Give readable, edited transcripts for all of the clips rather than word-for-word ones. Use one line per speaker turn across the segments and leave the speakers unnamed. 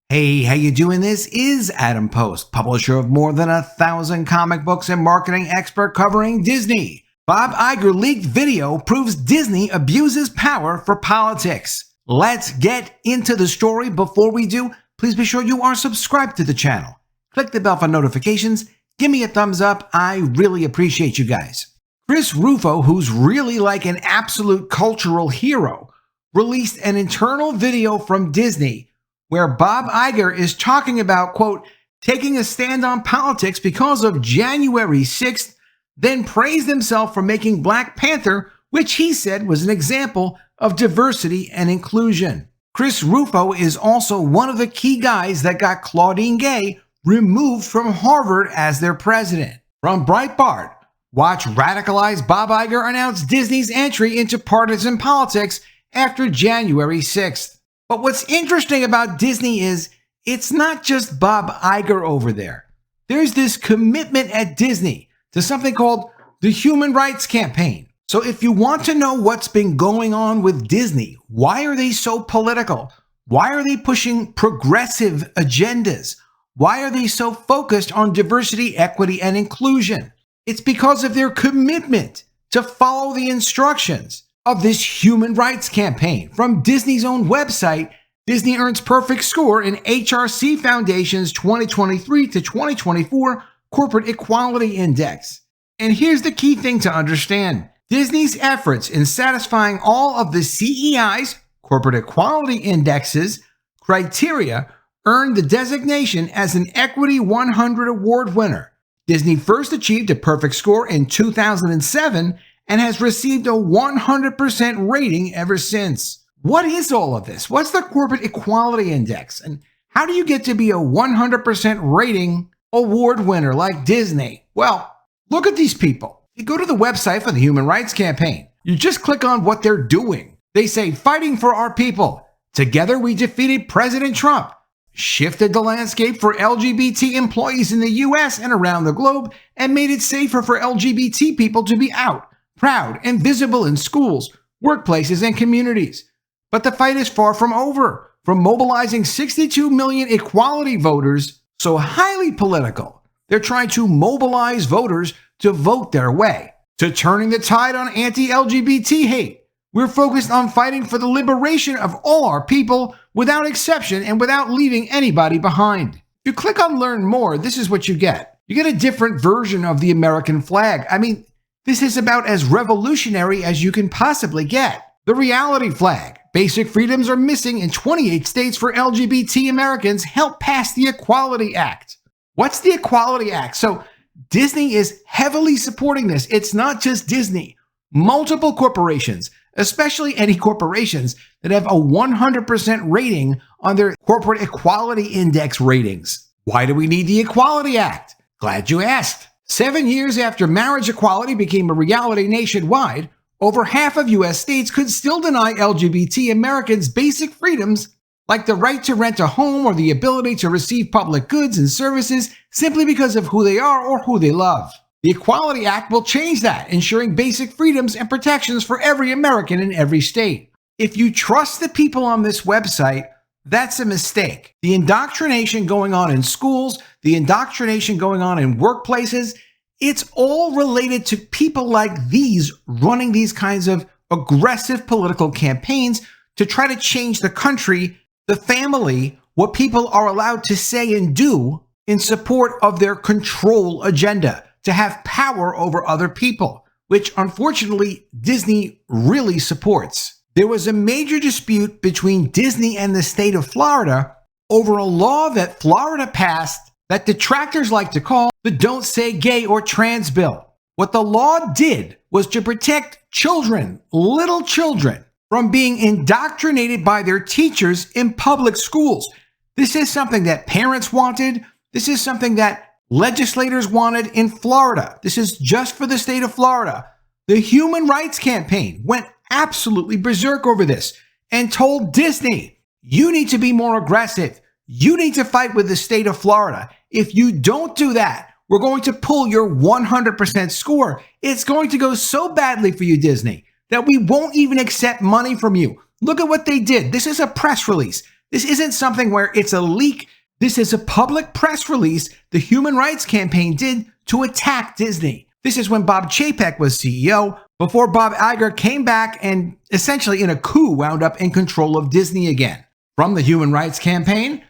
Hey, how you doing? This is Adam Post, publisher of more than 1,000 comic books and marketing expert covering Disney. Bob Iger leaked video proves Disney abuses power for politics. Let's get into the story. Before we do, please be sure you are subscribed to the channel. Click the bell for notifications. Give me a thumbs up. I really appreciate you guys. Chris Rufo, who's really like an absolute cultural hero, released an internal video from Disney where Bob Iger is talking about, quote, taking a stand on politics because of January 6th, then praised himself for making Black Panther, which he said was an example of diversity and inclusion. Chris Rufo is also one of the key guys that got Claudine Gay removed from Harvard as their president. From Breitbart, watch radicalized Bob Iger announce Disney's entry into partisan politics after January 6th. But what's interesting about Disney is it's not just Bob Iger over there. There's this commitment at Disney to something called the Human Rights Campaign. So if you want to know what's been going on with Disney, why are they so political? Why are they pushing progressive agendas? Why are they so focused on diversity, equity, and inclusion? It's because of their commitment to follow the instructions of this Human Rights Campaign. From Disney's own website, Disney earns perfect score in HRC Foundation's 2023 to 2024 Corporate Equality Index. And here's the key thing to understand. Disney's efforts in satisfying all of the CEI's Corporate Equality Index's criteria earned the designation as an Equity 100 Award winner. Disney first achieved a perfect score in 2007 and has received a 100% rating ever since. What is all of this? What's the Corporate Equality Index? And how do you get to be a 100% rating award winner like Disney? Well, look at these people. You go to the website for the Human Rights Campaign. You just click on what they're doing. They say, fighting for our people. Together we defeated President Trump, shifted the landscape for LGBT employees in the US and around the globe, and made it safer for LGBT people to be out, proud, and visible in schools, workplaces, and communities. But the fight is far from over. From mobilizing 62 million equality voters, so highly political, they're trying to mobilize voters to vote their way, to turning the tide on anti-LGBT hate. We're focused on fighting for the liberation of all our people without exception and without leaving anybody behind. If you click on Learn More, this is what you get. You get a different version of the American flag. I mean, this is about as revolutionary as you can possibly get. The reality flag. Basic freedoms are missing in 28 states for LGBT Americans. Help pass the Equality Act. What's the Equality Act? So Disney is heavily supporting this. It's not just Disney. Multiple corporations, especially any corporations that have a 100% rating on their Corporate Equality Index ratings. Why do we need the Equality Act? Glad you asked. 7 years after marriage equality became a reality nationwide, over half of U.S. states could still deny LGBT Americans basic freedoms like the right to rent a home or the ability to receive public goods and services simply because of who they are or who they love. The Equality Act will change that, ensuring basic freedoms and protections for every American in every state. If you trust the people on this website, that's a mistake. The indoctrination going on in schools, the indoctrination going on in workplaces, it's all related to people like these running these kinds of aggressive political campaigns to try to change the country, the family, what people are allowed to say and do in support of their control agenda, to have power over other people, which unfortunately Disney really supports. There was a major dispute between Disney and the state of Florida over a law that Florida passed that detractors like to call the Don't Say Gay or Trans Bill. What the law did was to protect children, little children, from being indoctrinated by their teachers in public schools. This is something that parents wanted. This is something that legislators wanted in Florida. This is just for the state of Florida. The Human Rights Campaign went absolutely berserk over this and told Disney, you need to be more aggressive. You need to fight with the state of Florida. If you don't do that, we're going to pull your 100% score. It's going to go so badly for you, Disney, that we won't even accept money from you. Look at what they did. This is a press release. This isn't something where it's a leak. This is a public press release the Human Rights Campaign did to attack Disney. This is when Bob Chapek was CEO, before Bob Iger came back and essentially in a coup wound up in control of Disney again. From the Human Rights Campaign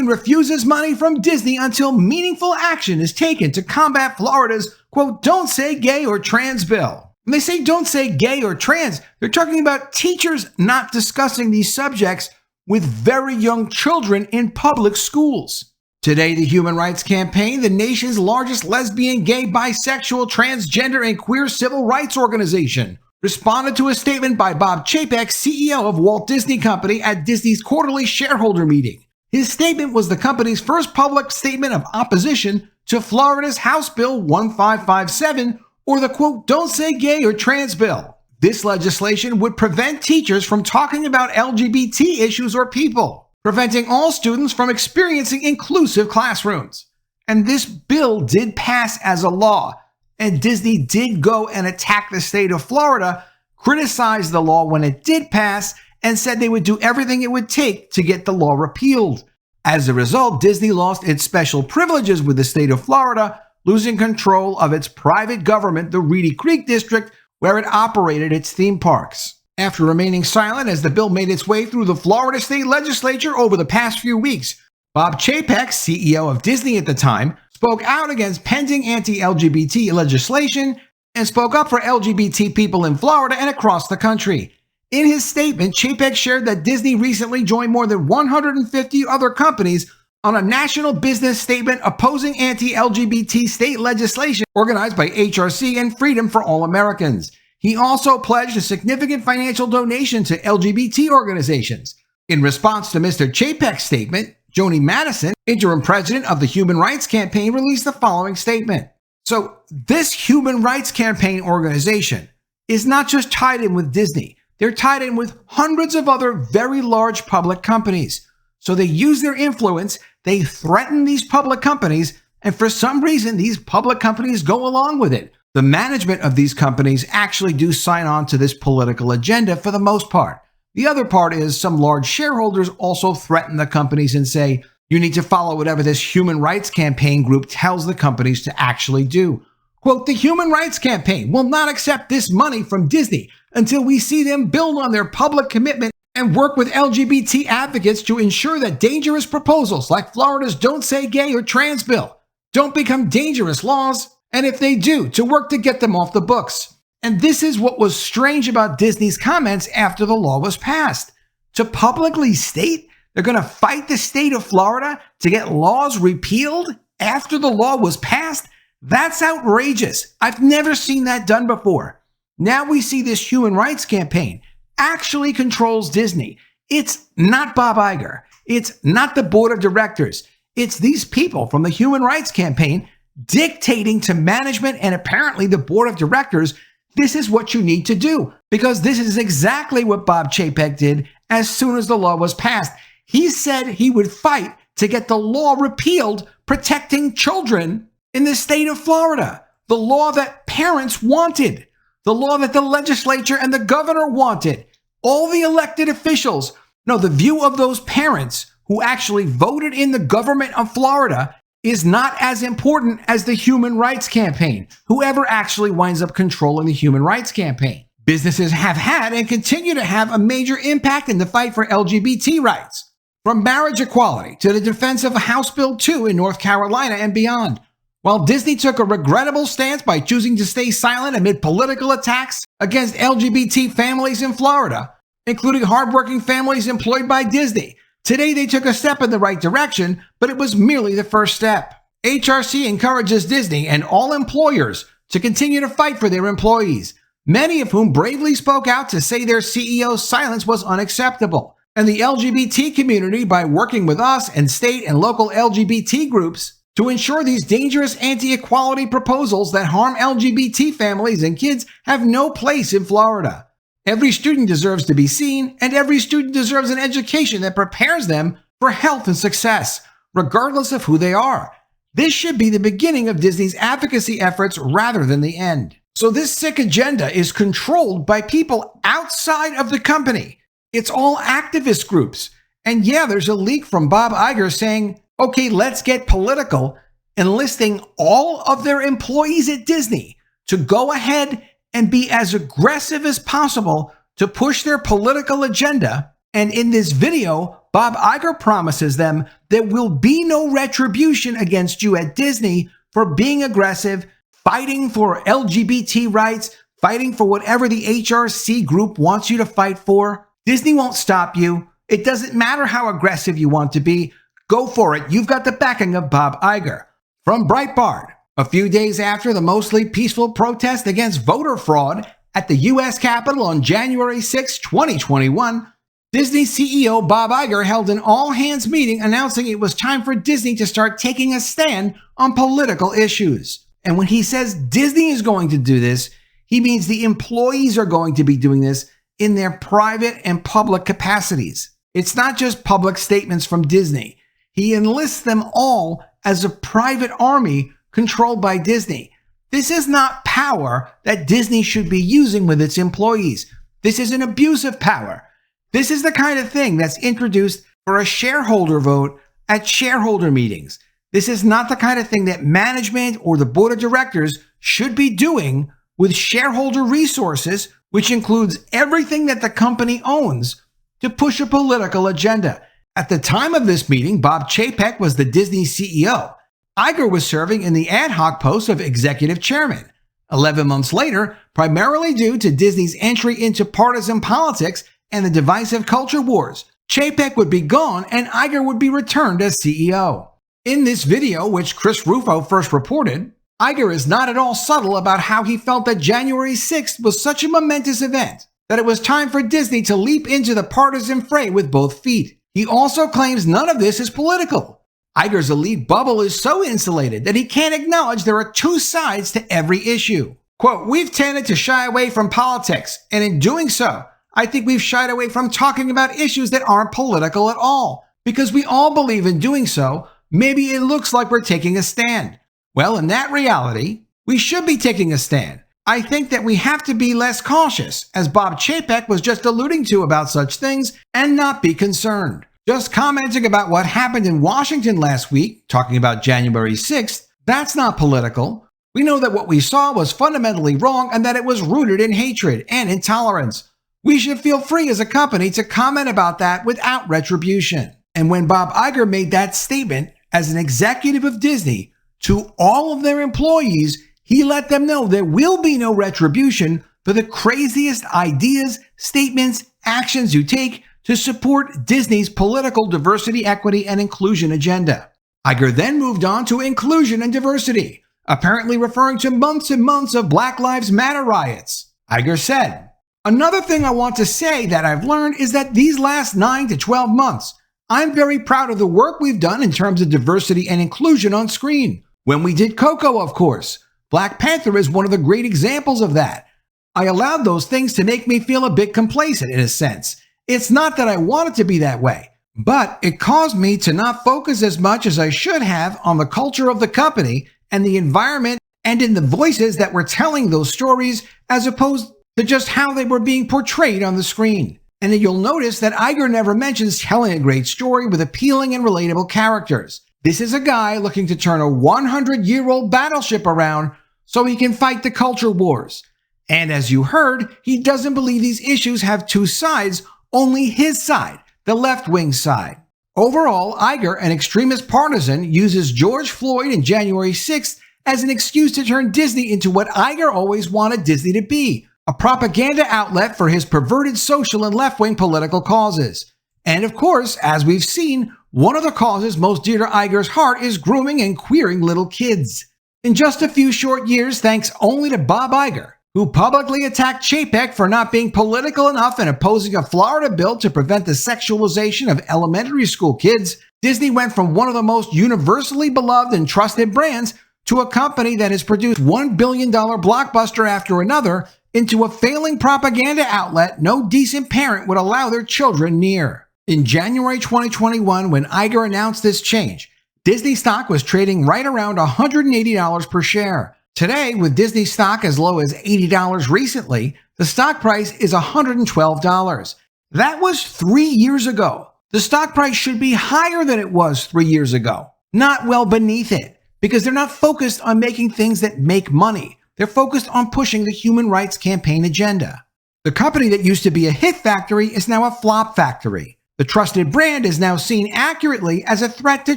refuses money from Disney until meaningful action is taken to combat Florida's, quote, "Don't Say Gay or Trans" bill. When they say don't say gay or trans, they're talking about teachers not discussing these subjects with very young children in public schools. Today, the Human Rights Campaign, the nation's largest lesbian, gay, bisexual, transgender, and queer civil rights organization, responded to a statement by Bob Chapek, CEO of Walt Disney Company, at Disney's quarterly shareholder meeting. His statement was the company's first public statement of opposition to Florida's House Bill 1557, or the, quote, "Don't Say Gay or Trans" bill. This legislation would prevent teachers from talking about LGBT issues or people, preventing all students from experiencing inclusive classrooms. And this bill did pass as a law, and Disney did go and attack the state of Florida, criticized the law when it did pass, and said they would do everything it would take to get the law repealed. As a result, Disney lost its special privileges with the state of Florida, losing control of its private government, the Reedy Creek District, where it operated its theme parks. After remaining silent as the bill made its way through the Florida state legislature over the past few weeks, Bob Chapek, CEO of Disney at the time, spoke out against pending anti-LGBT legislation and spoke up for LGBT people in Florida and across the country. In his statement, Chapek shared that Disney recently joined more than 150 other companies on a national business statement opposing anti-LGBT state legislation organized by HRC and Freedom for All Americans. He also pledged a significant financial donation to LGBT organizations. In response to Mr. Chapek's statement, Joni Madison, interim president of the Human Rights Campaign, released the following statement. So this Human Rights Campaign organization is not just tied in with Disney. They're tied in with hundreds of other very large public companies. So they use their influence, they threaten these public companies, and for some reason, these public companies go along with it. The management of these companies actually do sign on to this political agenda for the most part. The other part is some large shareholders also threaten the companies and say, you need to follow whatever this Human Rights Campaign group tells the companies to actually do. Quote, the Human Rights Campaign will not accept this money from Disney until we see them build on their public commitment and work with LGBT advocates to ensure that dangerous proposals like Florida's Don't Say Gay or Trans bill don't become dangerous laws, and if they do, to work to get them off the books. And this is what was strange about Disney's comments after the law was passed. To publicly state they're going to fight the state of Florida to get laws repealed after the law was passed, that's outrageous. I've never seen that done before. Now we see this Human Rights Campaign actually controls Disney. It's not Bob Iger. It's not the board of directors. It's these people from the Human Rights Campaign dictating to management and apparently the board of directors, this is what you need to do. Because this is exactly what Bob Chapek did as soon as the law was passed. He said he would fight to get the law repealed protecting children in the state of Florida. The law that parents wanted. The law that the legislature and the governor wanted. All the elected officials. No, the view of those parents who actually voted in the government of Florida is not as important as the Human Rights Campaign, whoever actually winds up controlling the Human Rights Campaign. Businesses have had and continue to have a major impact in the fight for LGBT rights. From marriage equality to the defense of House Bill 2 in North Carolina and beyond. While Disney took a regrettable stance by choosing to stay silent amid political attacks against LGBT families in Florida, including hardworking families employed by Disney, today they took a step in the right direction, but it was merely the first step. HRC encourages Disney and all employers to continue to fight for their employees, many of whom bravely spoke out to say their CEO's silence was unacceptable. And the LGBT community, by working with us and state and local LGBT groups, to ensure these dangerous anti-equality proposals that harm LGBT families and kids have no place in Florida. Every student deserves to be seen, and every student deserves an education that prepares them for health and success, regardless of who they are. This should be the beginning of Disney's advocacy efforts rather than the end. So this sick agenda is controlled by people outside of the company. It's all activist groups. And yeah, there's a leak from Bob Iger saying, okay, let's get political, enlisting all of their employees at Disney to go ahead and be as aggressive as possible to push their political agenda. And in this video, Bob Iger promises them there will be no retribution against you at Disney for being aggressive, fighting for LGBT rights, fighting for whatever the HRC group wants you to fight for. Disney won't stop you. It doesn't matter how aggressive you want to be. Go for it. You've got the backing of Bob Iger. From Breitbart, a few days after the mostly peaceful protest against voter fraud at the U.S. Capitol on January 6, 2021, Disney CEO Bob Iger held an all-hands meeting announcing it was time for Disney to start taking a stand on political issues. And when he says Disney is going to do this, he means the employees are going to be doing this in their private and public capacities. It's not just public statements from Disney. He enlists them all as a private army controlled by Disney. This is not power that Disney should be using with its employees. This is an abuse of power. This is the kind of thing that's introduced for a shareholder vote at shareholder meetings. This is not the kind of thing that management or the board of directors should be doing with shareholder resources, which includes everything that the company owns, to push a political agenda. At the time of this meeting, Bob Chapek was the Disney CEO. Iger was serving in the ad hoc post of executive chairman. 11 months later, primarily due to Disney's entry into partisan politics and the divisive culture wars, Chapek would be gone and Iger would be returned as CEO. In this video, which Chris Rufo first reported, Iger is not at all subtle about how he felt that January 6th was such a momentous event that it was time for Disney to leap into the partisan fray with both feet. He also claims none of this is political. Iger's elite bubble is so insulated that he can't acknowledge there are two sides to every issue. Quote, "We've tended to shy away from politics, and in doing so, I think we've shied away from talking about issues that aren't political at all, because we all believe in doing so, maybe it looks like we're taking a stand. Well, in that reality, we should be taking a stand. I think that we have to be less cautious, as Bob Chapek was just alluding to about such things, and not be concerned. Just commenting about what happened in Washington last week, talking about January 6th, that's not political. We know that what we saw was fundamentally wrong and that it was rooted in hatred and intolerance. We should feel free as a company to comment about that without retribution." And when Bob Iger made that statement as an executive of Disney to all of their employees, he let them know there will be no retribution for the craziest ideas, statements, actions you take to support Disney's political diversity, equity, and inclusion agenda. Iger then moved on to inclusion and diversity, apparently referring to months and months of Black Lives Matter riots. Iger said, "Another thing I want to say that I've learned is that these last 9 to 12 months, I'm very proud of the work we've done in terms of diversity and inclusion on screen. When we did Coco, of course, Black Panther is one of the great examples of that. I allowed those things to make me feel a bit complacent in a sense. It's not that I want it to be that way, but it caused me to not focus as much as I should have on the culture of the company and the environment and in the voices that were telling those stories as opposed to just how they were being portrayed on the screen." And then you'll notice that Iger never mentions telling a great story with appealing and relatable characters. This is a guy looking to turn a 100-year-old battleship around so he can fight the culture wars. And as you heard, he doesn't believe these issues have two sides, only his side, the left-wing side. Overall, Iger, an extremist partisan, uses George Floyd and January 6th as an excuse to turn Disney into what Iger always wanted Disney to be, a propaganda outlet for his perverted social and left-wing political causes. And of course, as we've seen, one of the causes most dear to Iger's heart is grooming and queering little kids. In just a few short years, thanks only to Bob Iger, who publicly attacked Chapek for not being political enough and opposing a Florida bill to prevent the sexualization of elementary school kids, Disney went from one of the most universally beloved and trusted brands to a company that has produced $1 billion blockbuster after another into a failing propaganda outlet no decent parent would allow their children near. In January 2021, when Iger announced this change, Disney stock was trading right around $180 per share. Today, with Disney stock as low as $80 recently, the stock price is $112. That was 3 years ago. The stock price should be higher than it was 3 years ago, not well beneath it, because they're not focused on making things that make money. They're focused on pushing the human rights campaign agenda. The company that used to be a hit factory is now a flop factory. The trusted brand is now seen accurately as a threat to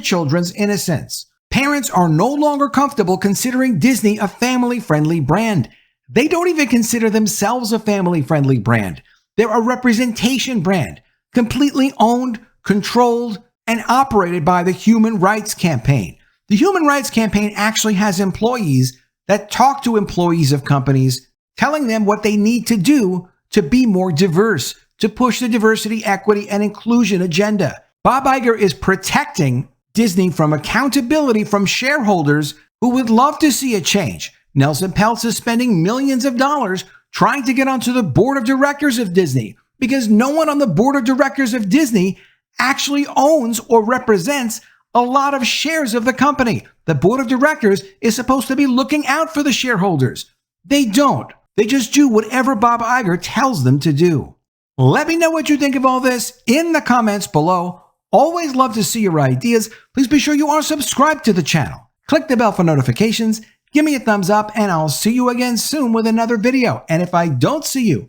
children's innocence. Parents are no longer comfortable considering Disney a family-friendly brand. They don't even consider themselves a family-friendly brand. They're a representation brand, completely owned, controlled, and operated by the Human Rights Campaign. The Human Rights Campaign actually has employees that talk to employees of companies, telling them what they need to do to be more diverse, to push the diversity, equity, and inclusion agenda. Bob Iger is protecting Disney from accountability from shareholders who would love to see a change. Nelson Peltz is spending millions of dollars trying to get onto the board of directors of Disney because no one on the board of directors of Disney actually owns or represents a lot of shares of the company. The board of directors is supposed to be looking out for the shareholders. They don't. They just do whatever Bob Iger tells them to do. Let me know what you think of all this in the comments below. Always love to see your ideas. Please be sure you are subscribed to the channel. Click the bell for notifications. Give me a thumbs up, and I'll see you again soon with another video. And if I don't see you,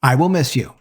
I will miss you.